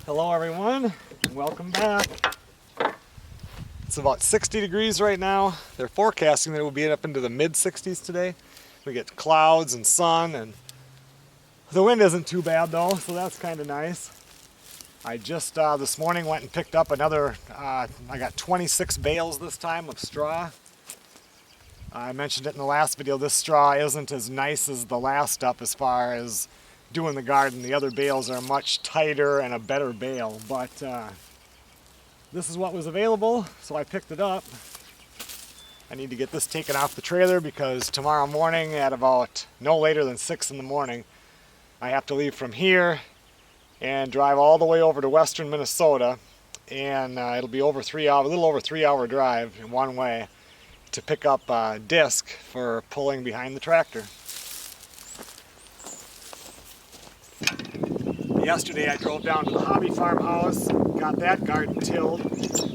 Hello everyone, welcome back. It's about 60 degrees right now. They're forecasting that it will be up into the mid 60s today. We get clouds and sun, and the wind isn't too bad though, so that's kind of nice. I just this morning went and picked up another, I got 26 bales this time of straw. I mentioned it in the last video, this straw isn't as nice as the last up as far as doing the garden. The other bales are much tighter and a better bale, but this is what was available, so I picked it up. I need to get this taken off the trailer because tomorrow morning at about no later than 6 in the morning, I have to leave from here and drive all the way over to western Minnesota, and it'll be over 3 hours, a little over 3 hour drive in one way to pick up a disc for pulling behind the tractor. Yesterday I drove down to the hobby farmhouse, got that garden tilled.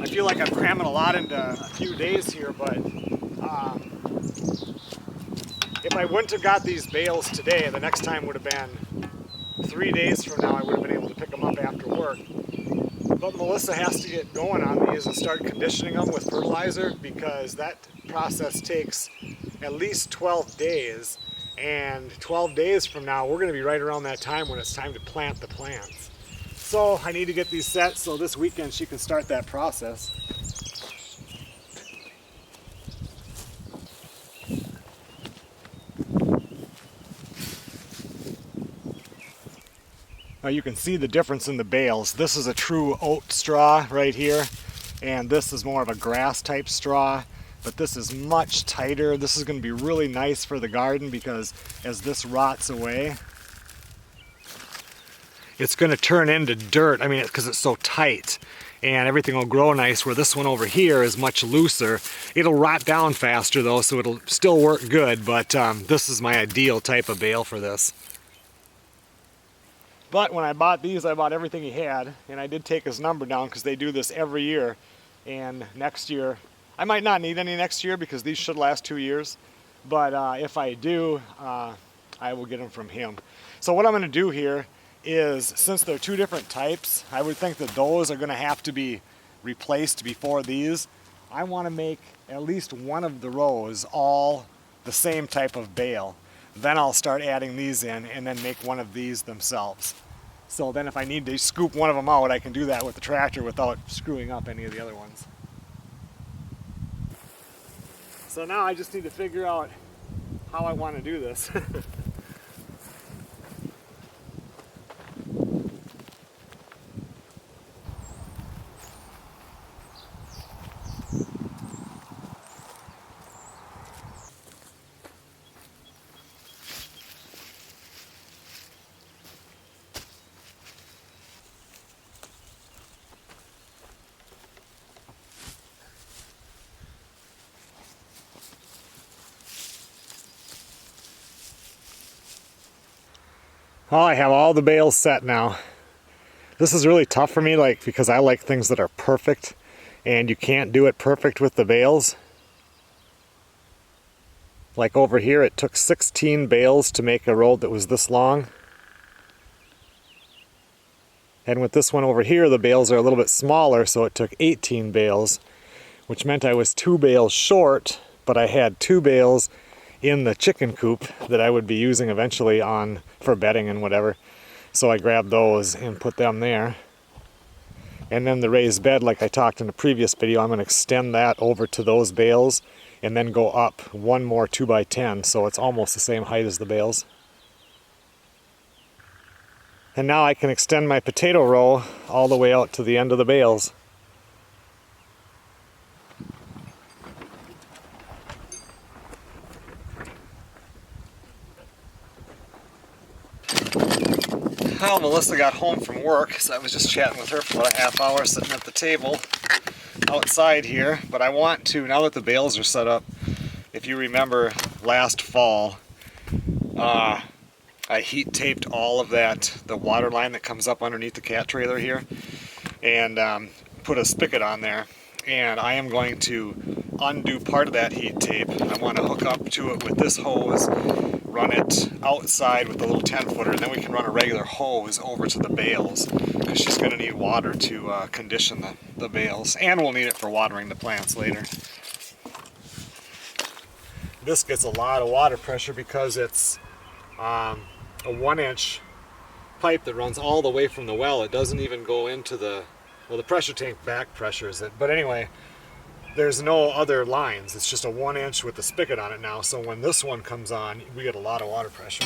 I feel like I'm cramming a lot into a few days here, but if I wouldn't have got these bales today, the next time would have been 3 days from now. I would have been able to pick them up after work. But Melissa has to get going on these and start conditioning them with fertilizer, because that process takes at least 12 days. And 12 days from now, we're going to be right around that time when it's time to plant the plants. So I need to get these set so this weekend she can start that process. Now you can see the difference in the bales. This is a true oat straw right here, and this is more of a grass type straw. But this is much tighter. This is going to be really nice for the garden because as this rots away, it's going to turn into dirt. I mean, because it's so tight, and everything will grow nice, where this one over here is much looser. It'll rot down faster though, so it'll still work good, but this is my ideal type of bale for this. But when I bought these, I bought everything he had, and I did take his number down because they do this every year. And next year, I might not need any next year because these should last 2 years, but if I do, I will get them from him. So what I'm going to do here is, since they're two different types, I would think that those are going to have to be replaced before these. I want to make at least one of the rows all the same type of bale. Then I'll start adding these in and then make one of these themselves. So then if I need to scoop one of them out, I can do that with the tractor without screwing up any of the other ones. So now I just need to figure out how I want to do this. Well, I have all the bales set now. This is really tough for me, because I like things that are perfect, and you can't do it perfect with the bales. Like over here, it took 16 bales to make a row that was this long. And with this one over here, the bales are a little bit smaller, so it took 18 bales, which meant I was 2 bales short, but I had 2 bales in the chicken coop that I would be using eventually for bedding and whatever. So I grabbed those and put them there. And then the raised bed, like I talked in the previous video, I'm going to extend that over to those bales and then go up one more 2x10, so it's almost the same height as the bales. And now I can extend my potato row all the way out to the end of the bales. Well, Melissa got home from work, so I was just chatting with her for about a half hour sitting at the table outside here. But I want to, now that the bales are set up, if you remember last fall, I heat taped all of the water line that comes up underneath the cat trailer here, and put a spigot on there. and I am going to undo part of that heat tape. I want to hook up to it with this hose, run it outside with the little 10-footer, and then we can run a regular hose over to the bales, because she's going to need water to condition the bales, and we'll need it for watering the plants later. This gets a lot of water pressure because it's a 1-inch pipe that runs all the way from the well. It doesn't even go into the pressure tank back pressures it. But anyway, there's no other lines. It's just a 1-inch with the spigot on it now. So when this one comes on, we get a lot of water pressure.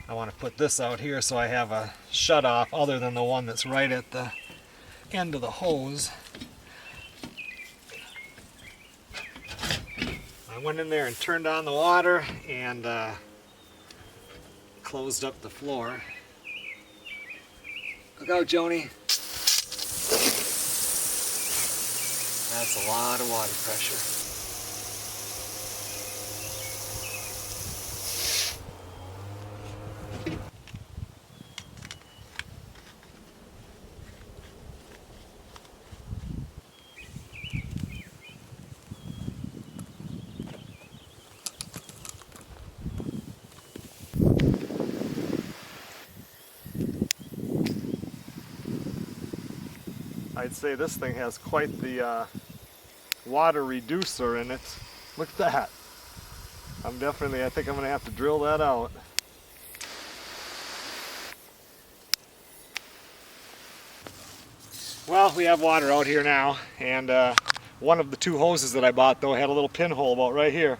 I want to put this out here so I have a shut-off other than the one that's right at the end of the hose. I went in there and turned on the water and closed up the floor. Look out, Joni. That's a lot of water pressure. I'd say this thing has quite the water reducer in it. Look at that. I think I'm going to have to drill that out. Well, we have water out here now, and one of the 2 hoses that I bought though had a little pinhole about right here.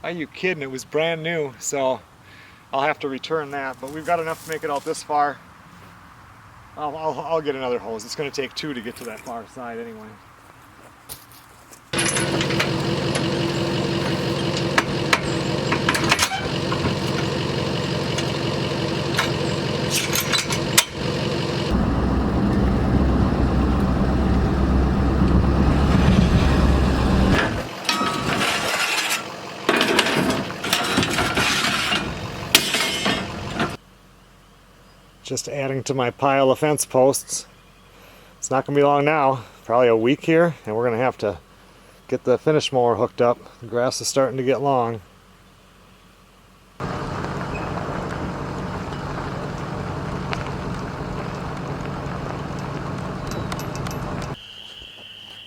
Are you kidding? It was brand new, so I'll have to return that, but we've got enough to make it out this far. I'll get another hose. It's going to take 2 to get to that far side anyway. Just adding to my pile of fence posts. It's not going to be long now, probably a week here, and we're going to have to get the finish mower hooked up. The grass is starting to get long.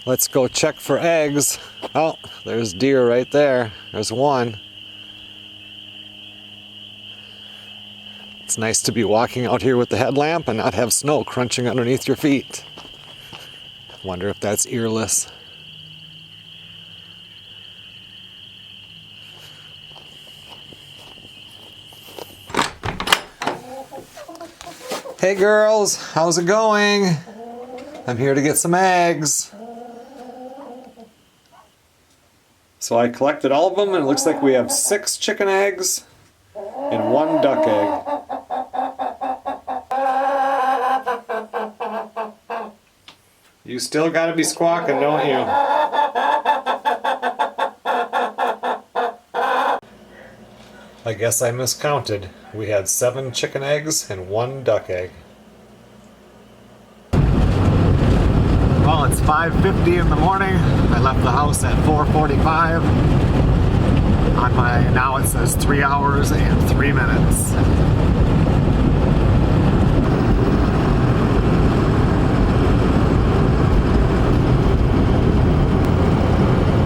Let's go check for eggs. Oh, there's deer right there. There's one. It's nice to be walking out here with the headlamp and not have snow crunching underneath your feet. Wonder if that's earless. Hey girls, how's it going? I'm here to get some eggs. So I collected all of them, and it looks like we have 6 chicken eggs and 1 duck egg. You still gotta be squawking, don't you? I guess I miscounted. We had 7 chicken eggs and 1 duck egg. Well, it's 5:50 in the morning. I left the house at 4:45. On my, now it says 3 hours and 3 minutes.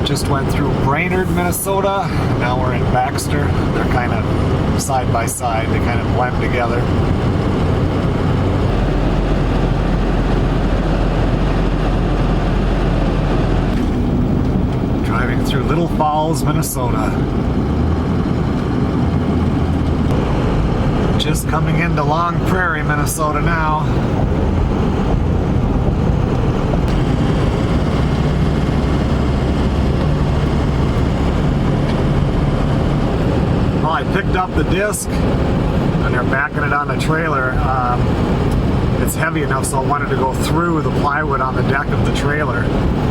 Just went through Brainerd, Minnesota. Now we're in Baxter. They're kind of side by side. They kind of blend together. Driving through Little Falls, Minnesota. Just coming into Long Prairie, Minnesota now. I picked up the disc and they're backing it on the trailer. It's heavy enough so I wanted to go through the plywood on the deck of the trailer.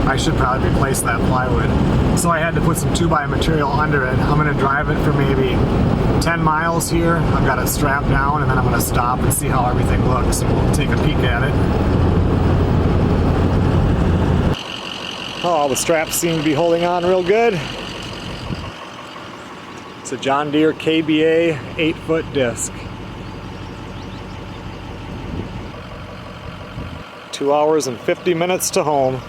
I should probably replace that plywood. So I had to put some 2x material under it. I'm going to drive it for maybe 10 miles here. I've got it strapped down and then I'm going to stop and see how everything looks and we'll take a peek at it. Oh, the straps seem to be holding on real good. It's a John Deere KBA 8-foot disc. 2 hours and 50 minutes to home.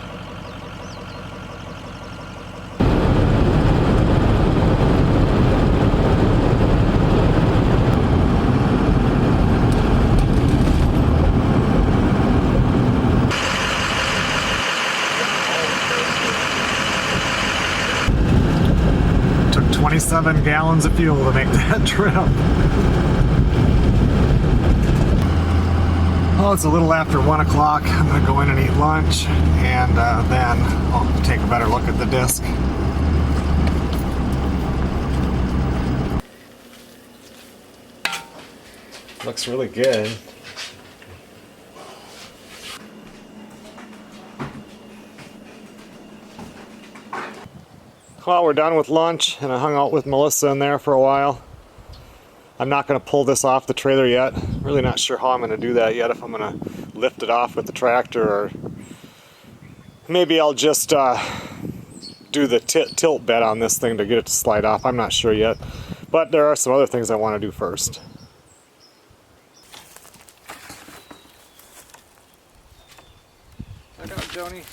Took 27 gallons of fuel to make that trip. Well, it's a little after 1 o'clock. I'm going to go in and eat lunch, and then I'll take a better look at the disc. Looks really good. Well, we're done with lunch, and I hung out with Melissa in there for a while. I'm not going to pull this off the trailer yet. Really not sure how I'm going to do that yet, if I'm going to lift it off with the tractor, or maybe I'll just do the tilt bed on this thing to get it to slide off. I'm not sure yet, but there are some other things I want to do first. Look out, Joni.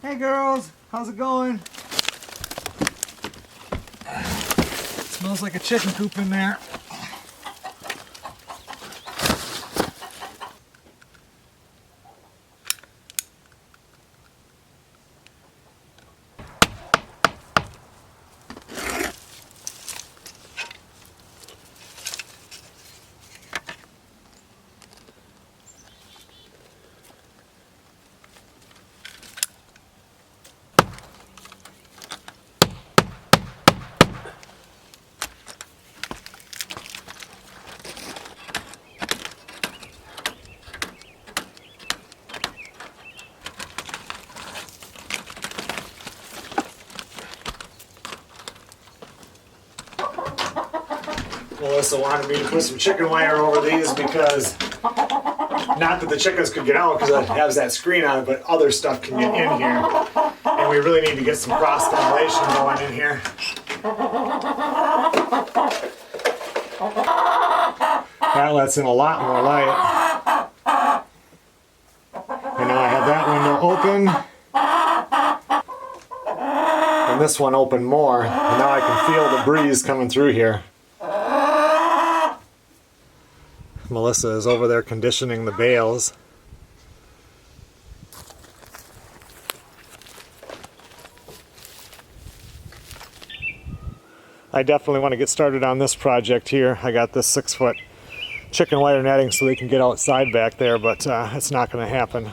Hey girls, how's it going? Smells like a chicken coop in there. Melissa wanted me to put some chicken wire over these because, not that the chickens could get out because it has that screen on it, but other stuff can get in here. And we really need to get some cross ventilation going in here. That lets in a lot more light. And now I have that window open. And this one open more. And now I can feel the breeze coming through here. Melissa is over there conditioning the bales. I definitely want to get started on this project here. I got this 6-foot chicken wire netting so they can get outside back there, but it's not going to happen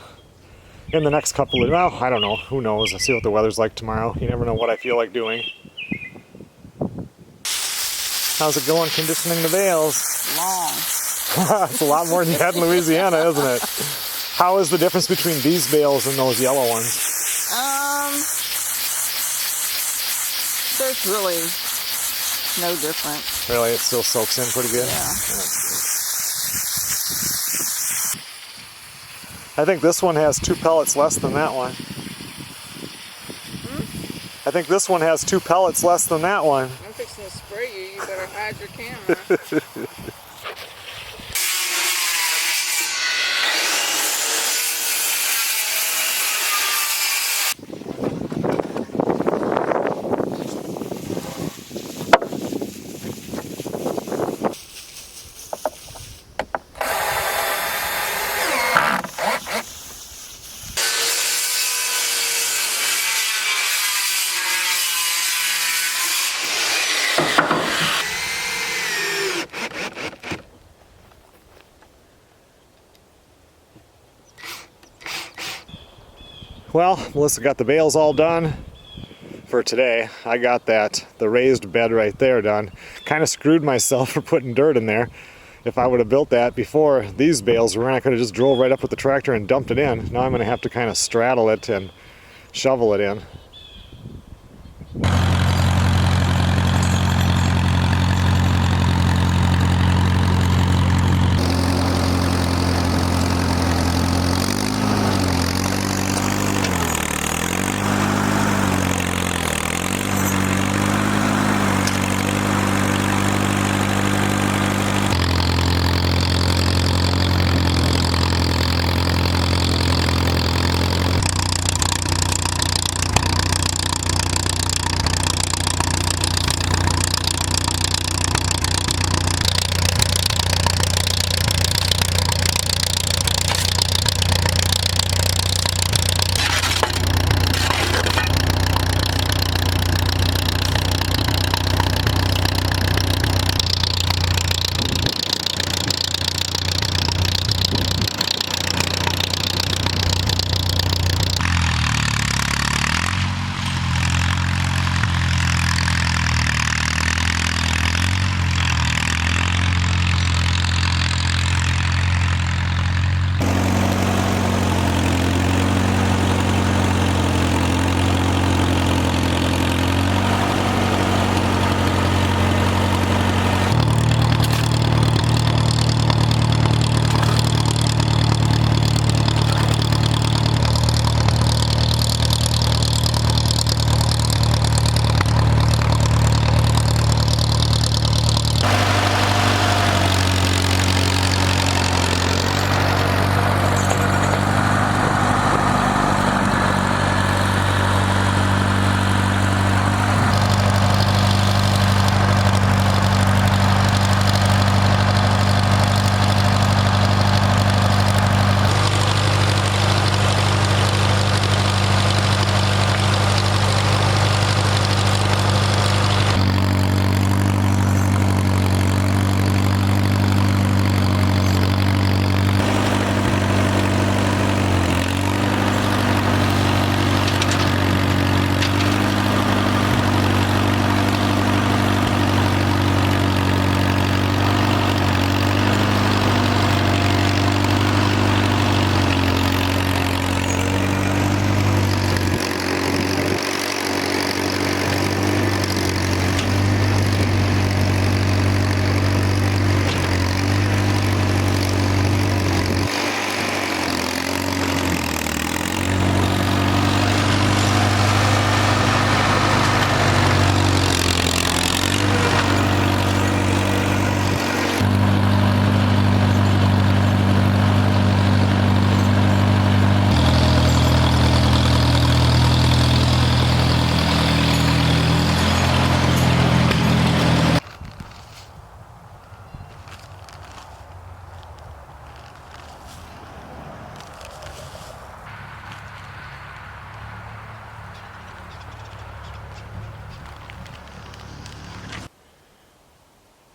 in the next couple of, well, I don't know, who knows. I'll see what the weather's like tomorrow. You never know what I feel like doing. How's it going conditioning the bales? Long. It's a lot more than you had in Louisiana, isn't it? How is the difference between these bales and those yellow ones? There's really no difference. Really, it still soaks in pretty good? Yeah. I think this one has 2 pellets less than that one. I think this one has 2 pellets less than that one. I'm fixing to spray you. You better hide your camera. Well, Melissa got the bales all done for today. I got the raised bed right there done. Kind of screwed myself for putting dirt in there. If I would have built that before these bales were in, I could have just drove right up with the tractor and dumped it in. Now I'm going to have to kind of straddle it and shovel it in.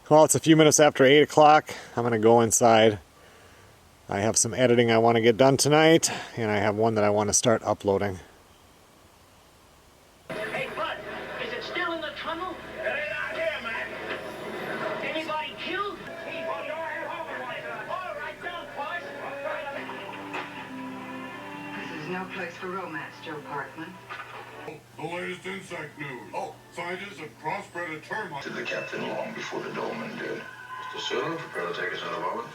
Well, it's a few minutes after 8 o'clock. I'm going to go inside. I have some editing I want to get done tonight, and I have one that I want to start uploading. Hey, Bud, is it still in the tunnel? It ain't out here, man. no place for romance, Joe Parkman. The latest insect news. Oh, scientists have crossbred a termite. Did the captain long before the dolman did. Mr. Sooner, prepare to take us in a moment.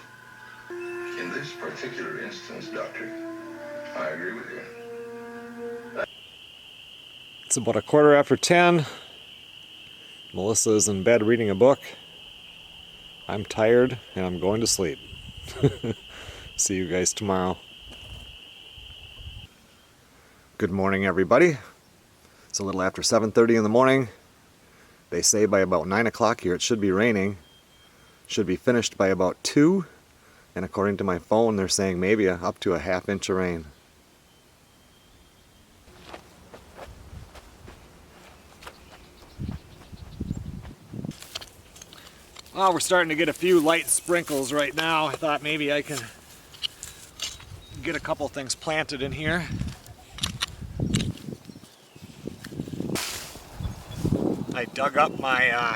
In this particular instance, Doctor, I agree with you. It's about 10:15. Melissa is in bed reading a book. I'm tired and I'm going to sleep. See you guys tomorrow. Good morning, everybody. It's a little after 7:30 in the morning. They say by about 9 o'clock here it should be raining. Should be finished by about 2. And according to my phone, they're saying maybe up to a ½ inch of rain. Well, we're starting to get a few light sprinkles right now. I thought maybe I can get a couple things planted in here. I dug up my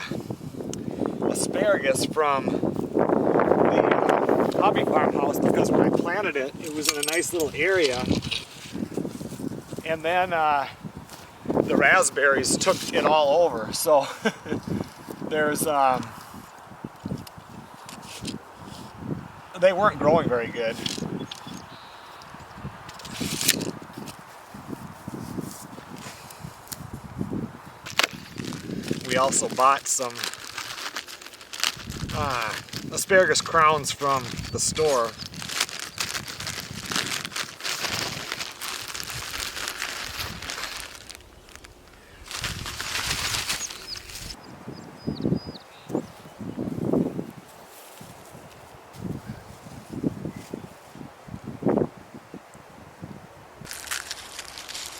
asparagus from the hobby farmhouse because when I planted it, it was in a nice little area. And then the raspberries took it all over. So there's they weren't growing very good. We also bought some asparagus crowns from the store.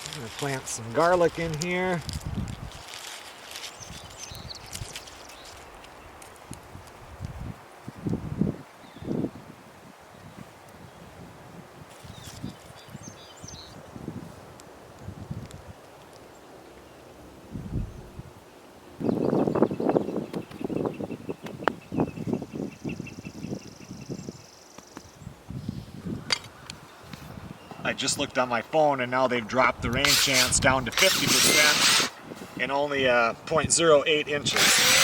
I'm gonna plant some garlic in here. I just looked on my phone and now they've dropped the rain chance down to 50% and only 0.08 inches.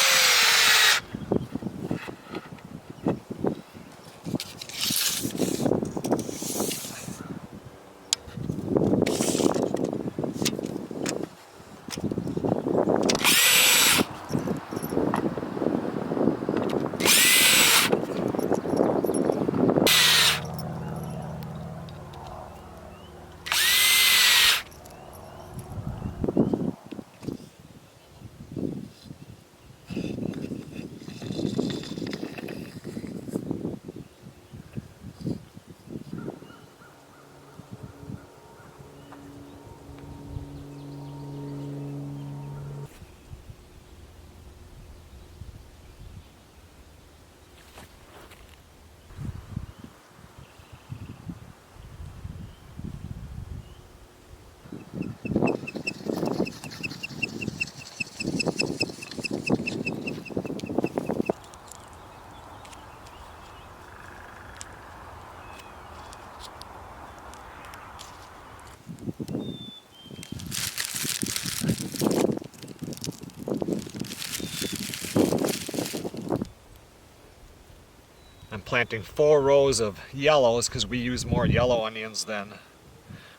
I'm planting 4 rows of yellows because we use more yellow onions than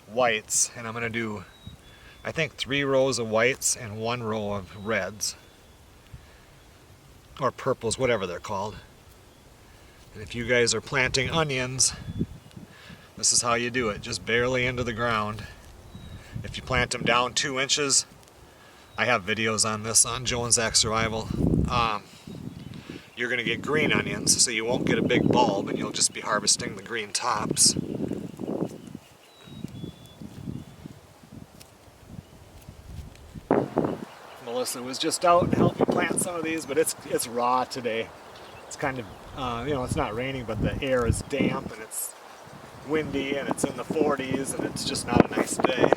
whites, and I'm going to do, I think, 3 rows of whites and 1 row of reds, or purples, whatever they're called. And if you guys are planting onions, this is how you do it, just barely into the ground. If you plant them down 2 inches, I have videos on this on Joe and Zach Survival. You're going to get green onions, so you won't get a big bulb and you'll just be harvesting the green tops. Melissa was just out to help me plant some of these, but it's raw today. It's kind of, it's not raining, but the air is damp and it's windy and it's in the 40s and it's just not a nice day.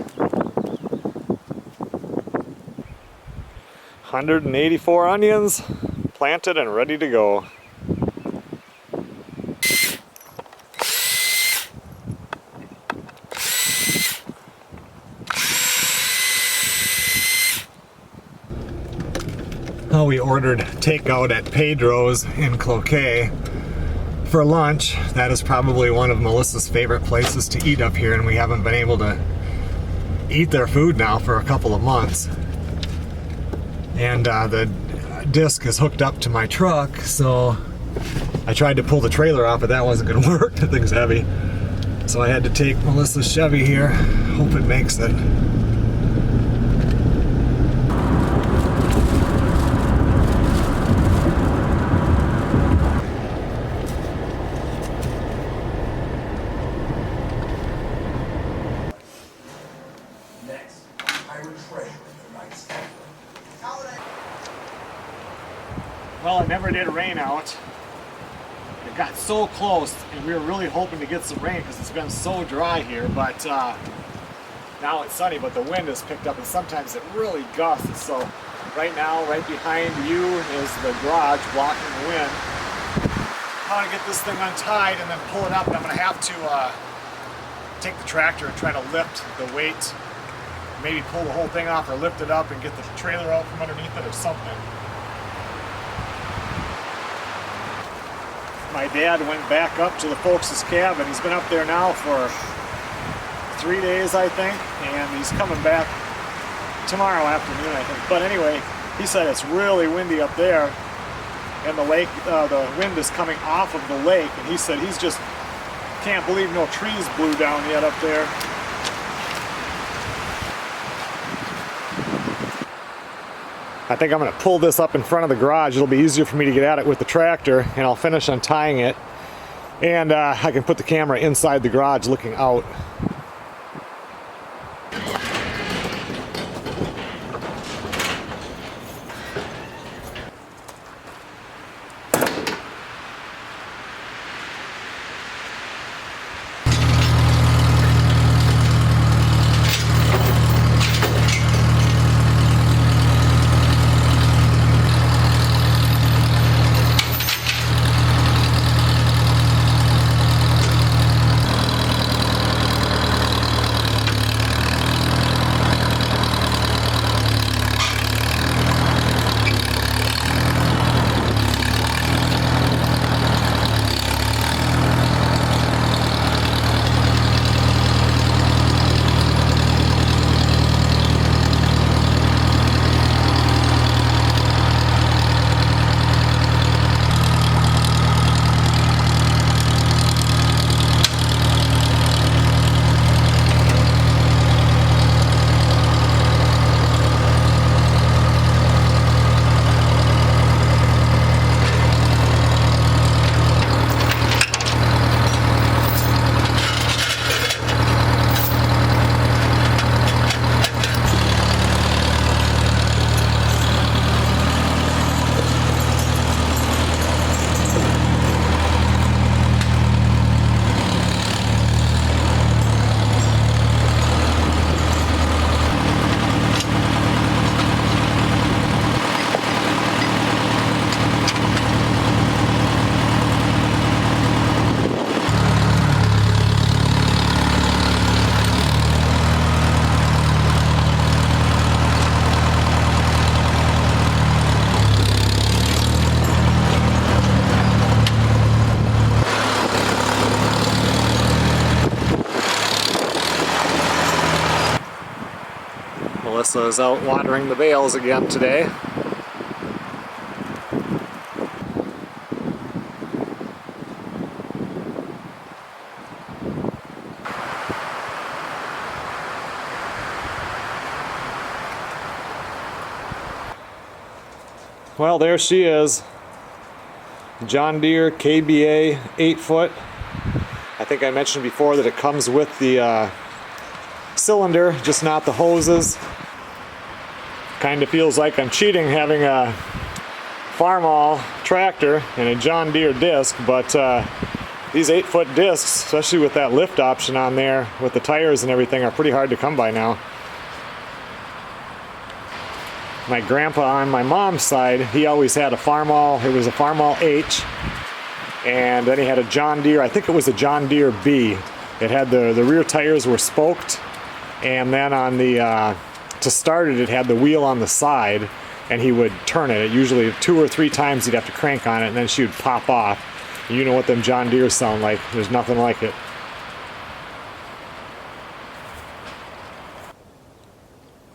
184 onions. Planted and ready to go. Well, we ordered takeout at Pedro's in Cloquet for lunch. That is probably one of Melissa's favorite places to eat up here, and we haven't been able to eat their food now for a couple of months. And the disc is hooked up to my truck, so I tried to pull the trailer off, but that wasn't going to work. The thing's heavy. So I had to take Melissa's Chevy here. Hope it makes it. Well, it never did rain out. It got so close, and we were really hoping to get some rain because it's been so dry here, but now it's sunny, but the wind has picked up, and sometimes it really gusts. So right now, right behind you is the garage blocking the wind. I'm gonna get this thing untied and then pull it up, and I'm gonna have to take the tractor and try to lift the weight, maybe pull the whole thing off or lift it up and get the trailer out from underneath it or something. My dad went back up to the folks' cabin. He's been up there now for 3 days, I think, and he's coming back tomorrow afternoon, I think. But anyway, he said it's really windy up there, and the lake, the wind is coming off of the lake, and he said he's just can't believe no trees blew down yet up there. I think I'm going to pull this up in front of the garage. It'll be easier for me to get at it with the tractor, and I'll finish untying it. And I can put the camera inside the garage looking out. Melissa is out watering the bales again today. Well, there she is. John Deere KBA 8-foot. I think I mentioned before that it comes with the cylinder, just not the hoses. Kind of feels like I'm cheating having a Farmall tractor and a John Deere disc, but these 8-foot discs, especially with that lift option on there with the tires and everything, are pretty hard to come by now. My grandpa on my mom's side, he always had a Farmall. It was a Farmall H, and then he had a John Deere, I think it was a John Deere B. It had the rear tires were spoked, and then on the to start it, it had the wheel on the side, and he would turn it. Usually 2 or 3 times he'd have to crank on it, and then she would pop off. You know what them John Deere sound like. There's nothing like it.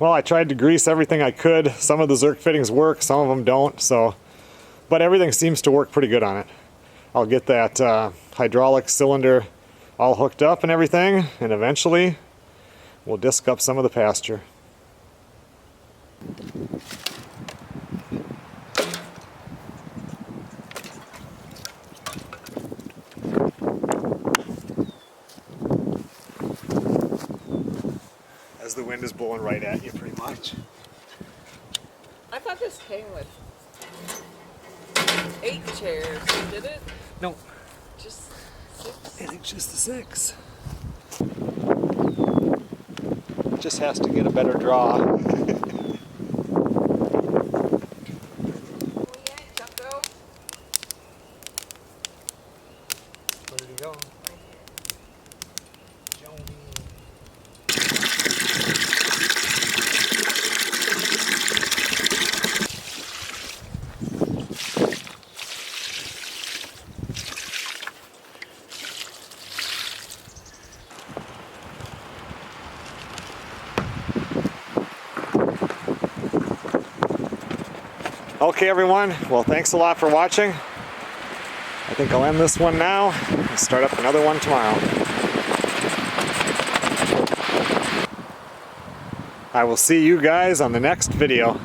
Well, I tried to grease everything I could. Some of the Zerk fittings work, some of them don't, so, but everything seems to work pretty good on it. I'll get that hydraulic cylinder all hooked up and everything, and eventually we'll disc up some of the pasture. As the wind is blowing right at you, pretty much. I thought this came with 8 chairs. Did it? No, Just 6? I think just the 6. Just has to get a better draw. Oh, yeah, Chucko. Where did he go? Okay, everyone. Well, thanks a lot for watching. I think I'll end this one now and start up another one tomorrow. I will see you guys on the next video.